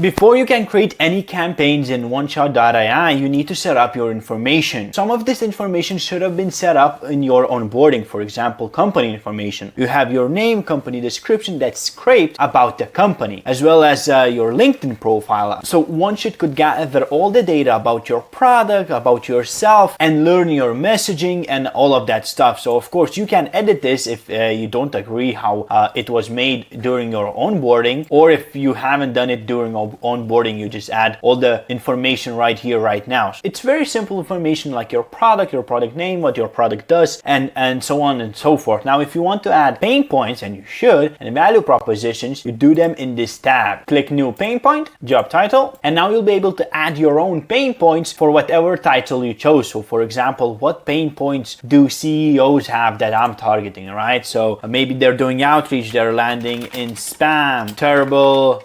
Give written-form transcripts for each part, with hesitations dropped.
Before you can create any campaigns in Oneshot.ai, you need to set up your information. Some of this information should have been set up in your onboarding. For example, company information. You have your name, company description that's scraped about the company, as well as your LinkedIn profile. So Oneshot could gather all the data about your product, about yourself, and learn your messaging and all of that stuff. So of course, you can edit this if you don't agree how it was made during your onboarding, or if you haven't done it during onboarding, you just add all the information right here, right now. It's very simple information like your product name, what your product does, and so on and so forth. Now, if you want to add pain points, and you should, and value propositions, you do them in this tab. Click new pain point, job title, and now you'll be able to add your own pain points for whatever title you chose. So for example, what pain points do CEOs have that I'm targeting, right? So maybe they're doing outreach, they're landing in spam, terrible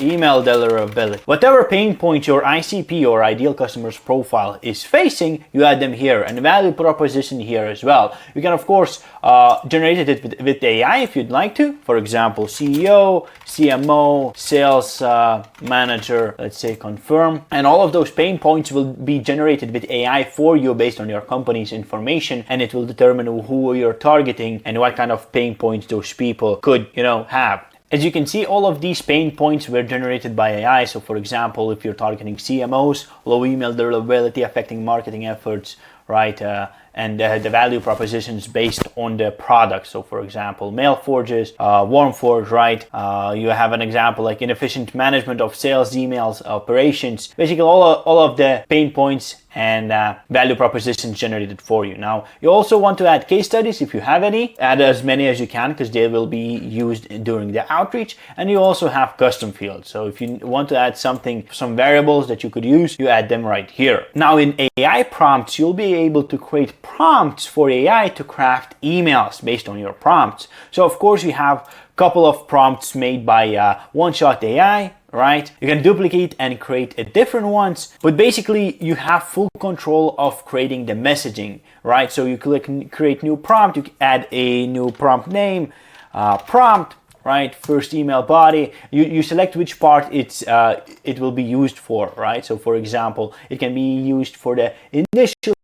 email deliverability. Whatever pain point your ICP or ideal customer's profile is facing, you add them here, and value proposition here as well. You can of course generate it with AI if you'd like to. For example, CEO, CMO, sales manager, let's say confirm, and all of those pain points will be generated with AI for you based on your company's information, and it will determine who you're targeting and what kind of pain points those people could, have. As you can see, all of these pain points were generated by AI. So for example, if you're targeting CMOs, low email deliverability affecting marketing efforts, right? And the value propositions based on the product. So for example, MailForges, WarmForge, right? You have an example like inefficient management of sales emails operations. Basically all of the pain points and value propositions generated for you. Now, you also want to add case studies if you have any. Add as many as you can because they will be used during the outreach. And you also have custom fields. So if you want to add some variables that you could use, you add them right here. Now in AI prompts, you'll be able to create prompts for AI to craft emails based on your prompts. So of course you have a couple of prompts made by Oneshot.ai, right? You can duplicate and create different ones, but basically you have full control of creating the messaging, right? So you click create new prompt, you add a new prompt name, prompt, right? First email body, you select which part it will be used for, right? So for example, it can be used for the initial,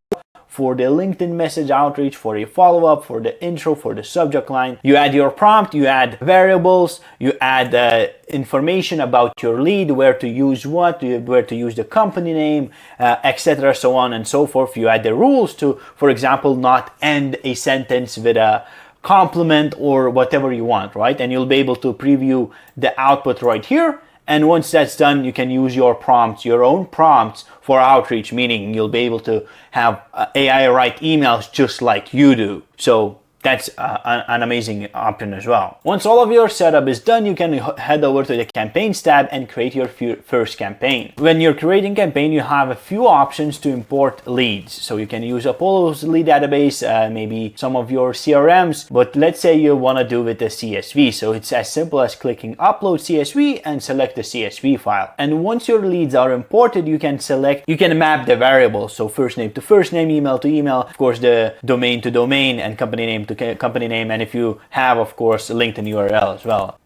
for the LinkedIn message outreach, for a follow-up, for the intro, for the subject line. You add your prompt, you add variables, you add information about your lead, where to use what, where to use the company name, etc., so on and so forth. You add the rules to, for example, not end a sentence with a compliment or whatever you want, right? And you'll be able to preview the output right here. And once that's done, you can use your prompts, your own prompts for outreach, meaning you'll be able to have AI write emails just like you do. So that's an amazing option as well. Once all of your setup is done, you can head over to the campaigns tab and create your first campaign. When you're creating campaign, you have a few options to import leads. So you can use Apollo's lead database, maybe some of your CRMs, but let's say you want to do with the CSV. So it's as simple as clicking upload CSV and select the CSV file. And once your leads are imported, you can map the variables. So first name to first name, email to email, of course, the domain to domain, and company name to company name, and if you have, of course, a LinkedIn URL as well.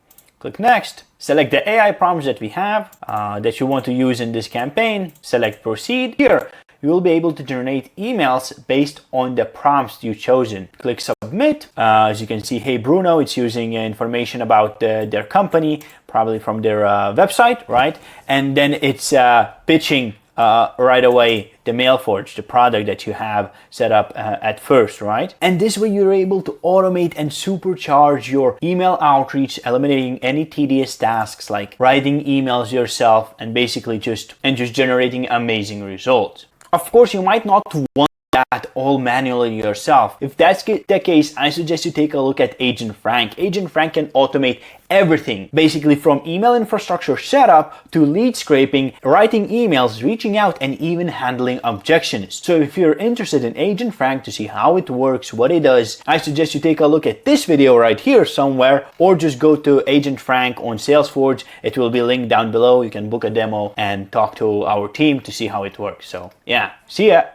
Click next, select the AI prompts that we have that you want to use in this campaign, select proceed. Here you will be able to generate emails based on the prompts you've chosen. Click submit. As you can see, hey Bruno, it's using information about their company, probably from their website, right? And then it's pitching right away the MailForge, the product that you have set up at first, right? And this way you're able to automate and supercharge your email outreach, eliminating any tedious tasks like writing emails yourself and basically just generating amazing results. Of course, you might not want that all manually yourself. If that's the case, I suggest you take a look at Agent Frank. Agent Frank can automate everything, basically from email infrastructure setup to lead scraping, writing emails, reaching out, and even handling objections. So if you're interested in Agent Frank to see how it works, what it does, I suggest you take a look at this video right here somewhere, or just go to Agent Frank on Salesforge. It will be linked down below. You can book a demo and talk to our team to see how it works. So yeah, see ya.